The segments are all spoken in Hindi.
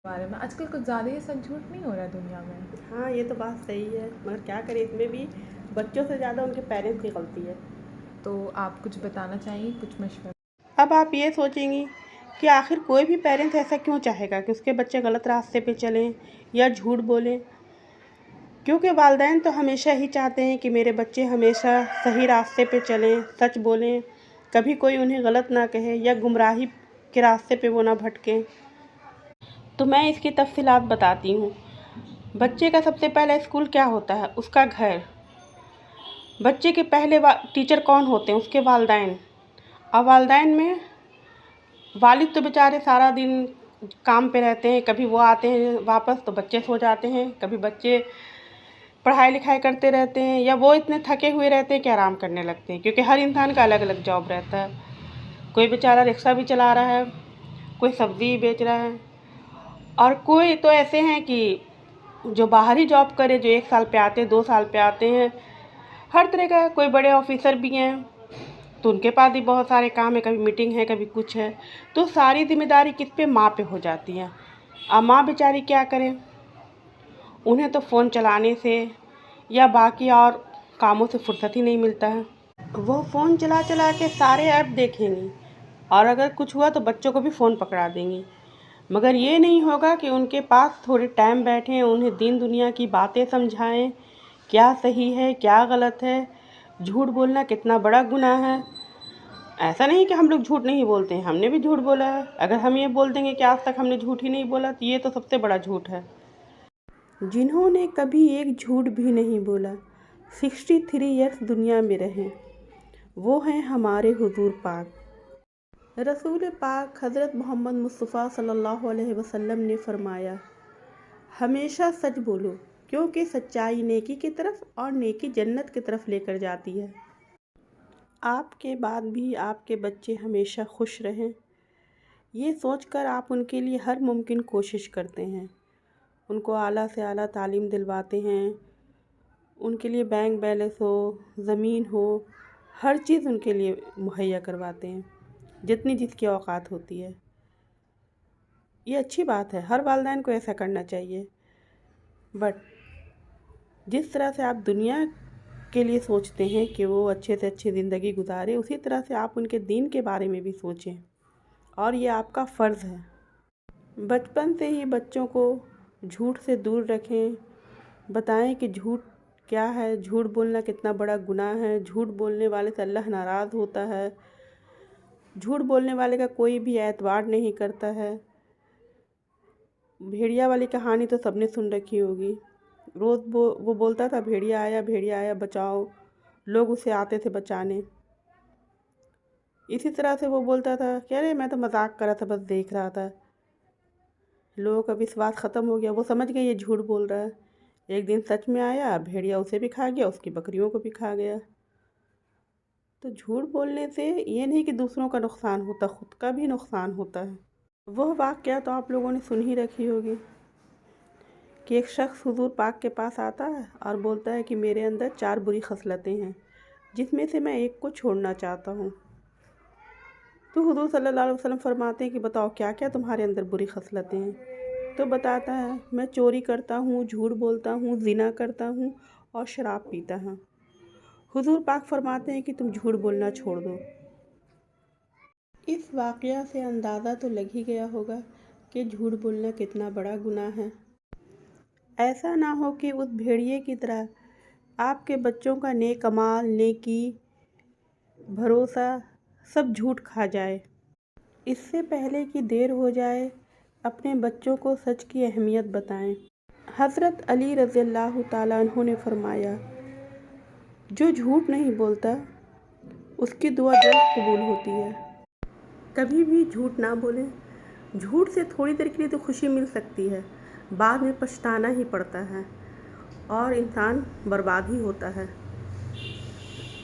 बारे में आजकल कुछ ज़्यादा ही सच झूठ नहीं हो रहा है दुनिया में। हाँ, ये तो बात सही है, मगर क्या करें, इसमें भी बच्चों से ज़्यादा उनके पेरेंट्स की गलती है। तो आप कुछ बताना चाहेंगी, कुछ मशवरा? अब आप ये सोचेंगी कि आखिर कोई भी पेरेंट्स ऐसा क्यों चाहेगा कि उसके बच्चे गलत रास्ते पे चलें या झूठ बोलें। क्योंकि वालिदैन तो हमेशा ही चाहते हैं कि मेरे बच्चे हमेशा सही रास्ते पे चलें, सच बोलें, कभी कोई उन्हें गलत ना कहे या गुमराही के रास्ते पे वो ना भटकें। तो मैं इसकी तफसीलात बताती हूँ। बच्चे का सबसे पहला स्कूल क्या होता है? उसका घर। बच्चे के पहले टीचर कौन होते हैं? उसके वालिदैन। और वालिदैन में वालिद तो बेचारे सारा दिन काम पे रहते हैं, कभी वो आते हैं वापस तो बच्चे सो जाते हैं, कभी बच्चे पढ़ाई लिखाई करते रहते हैं या वो इतने थके हुए रहते हैं कि आराम करने लगते हैं, क्योंकि हर इंसान का अलग अलग जॉब रहता है। कोई बेचारा रिक्शा भी चला रहा है, कोई सब्ज़ी बेच रहा है, और कोई तो ऐसे हैं कि जो बाहर ही जॉब करे, जो 1 साल पे आते हैं, 2 साल पे आते हैं, हर तरह का। कोई बड़े ऑफिसर भी हैं तो उनके पास भी बहुत सारे काम है, कभी मीटिंग है, कभी कुछ है। तो सारी जिम्मेदारी किस पे? माँ पे हो जाती है। अब माँ बेचारी क्या करें? उन्हें तो फ़ोन चलाने से या बाकी और कामों से फुर्सत ही नहीं मिलता है। वो फ़ोन चला चला के सारे ऐप देखेंगी, और अगर कुछ हुआ तो बच्चों को भी फ़ोन पकड़ा देंगी। मगर ये नहीं होगा कि उनके पास थोड़े टाइम बैठें, उन्हें दीन दुनिया की बातें समझाएं, क्या सही है क्या गलत है, झूठ बोलना कितना बड़ा गुनाह है। ऐसा नहीं कि हम लोग झूठ नहीं बोलते हैं, हमने भी झूठ बोला है। अगर हम ये बोल देंगे कि आज तक हमने झूठ ही नहीं बोला, तो ये तो सबसे बड़ा झूठ है। जिन्होंने कभी एक झूठ भी नहीं बोला, 63 ईयर्स दुनिया में रहे, वो हैं हमारे हुजूर पाक। रसूल पाक हज़रत मोहम्मद मुस्तफ़ा सल्लल्लाहु अलैहि वसल्लम ने फरमाया, हमेशा सच बोलो, क्योंकि सच्चाई नेकी की तरफ और नेकी जन्नत की तरफ लेकर जाती है। आपके बाद भी आपके बच्चे हमेशा खुश रहें, ये सोचकर आप उनके लिए हर मुमकिन कोशिश करते हैं। उनको आला से आला तालीम दिलवाते हैं, उनके लिए बैंक बैलेंस हो, ज़मीन हो, हर चीज़ उनके लिए मुहैया करवाते हैं, जितनी जिसकी औकात होती है। ये अच्छी बात है, हर वालिदैन को ऐसा करना चाहिए। बट जिस तरह से आप दुनिया के लिए सोचते हैं कि वो अच्छे से अच्छी ज़िंदगी गुजारे, उसी तरह से आप उनके दीन के बारे में भी सोचें, और ये आपका फ़र्ज़ है। बचपन से ही बच्चों को झूठ से दूर रखें, बताएं कि झूठ क्या है, झूठ बोलना कितना बड़ा गुनाह है, झूठ बोलने वाले से अल्लाह नाराज़ होता है, झूठ बोलने वाले का कोई भी एतबार नहीं करता है। भेड़िया वाली कहानी तो सबने सुन रखी होगी। रोज़ वो बोलता था, भेड़िया आया बचाओ, लोग उसे आते थे बचाने। इसी तरह से वो बोलता था कि अरे मैं तो मजाक कर रहा था, बस देख रहा था। लोगों का विश्वास ख़त्म हो गया, वो समझ गए ये झूठ बोल रहा है। एक दिन सच में आया, भेड़िया उसे भी खा गया, उसकी बकरियों को भी खा गया। तो झूठ बोलने से ये नहीं कि दूसरों का नुकसान होता, ख़ुद का भी नुकसान होता है। वह वाक़या तो आप लोगों ने सुन ही रखी होगी कि एक शख्स हुजूर पाक के पास आता है और बोलता है कि मेरे अंदर 4 बुरी खसलतें हैं, जिसमें से मैं एक को छोड़ना चाहता हूँ। तो हुजूर सल्लल्लाहु अलैहि वसल्लम फरमाते हैं कि बताओ क्या क्या तुम्हारे अंदर बुरी खसलतें हैं। तो बताता है, मैं चोरी करता हूँ, झूठ बोलता हूँ, ज़िना करता हूँ और शराब पीता हूँ। हुजूर पाक फरमाते हैं कि तुम झूठ बोलना छोड़ दो। इस वाक़या से अंदाज़ा तो लग ही गया होगा कि झूठ बोलना कितना बड़ा गुनाह है। ऐसा ना हो कि उस भेड़िए की तरह आपके बच्चों का नेक अमाल, नेकी, भरोसा सब झूठ खा जाए। इससे पहले कि देर हो जाए, अपने बच्चों को सच की अहमियत बताएं। हज़रत अली रज़ियल्लाहु ताला अन्हु ने फरमाया, जो झूठ नहीं बोलता उसकी दुआ जल्द कबूल होती है। कभी भी झूठ ना बोलें। झूठ से थोड़ी देर के लिए तो खुशी मिल सकती है, बाद में पछताना ही पड़ता है और इंसान बर्बाद ही होता है।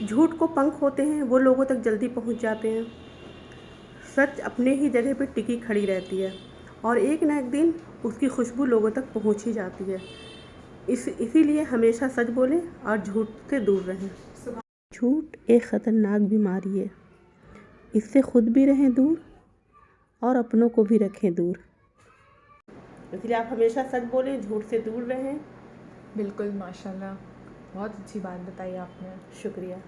झूठ को पंख होते हैं, वो लोगों तक जल्दी पहुंच जाते हैं। सच अपने ही जगह पर टिकी खड़ी रहती है और एक न एक दिन उसकी खुशबू लोगों तक पहुंच ही जाती है। इसीलिए हमेशा सच बोलें और झूठ से दूर रहें। झूठ एक ख़तरनाक बीमारी है, इससे खुद भी रहें दूर और अपनों को भी रखें दूर। इसलिए आप हमेशा सच बोलें, झूठ से दूर रहें। बिल्कुल, माशाल्लाह, बहुत अच्छी बात बताई आपने। शुक्रिया।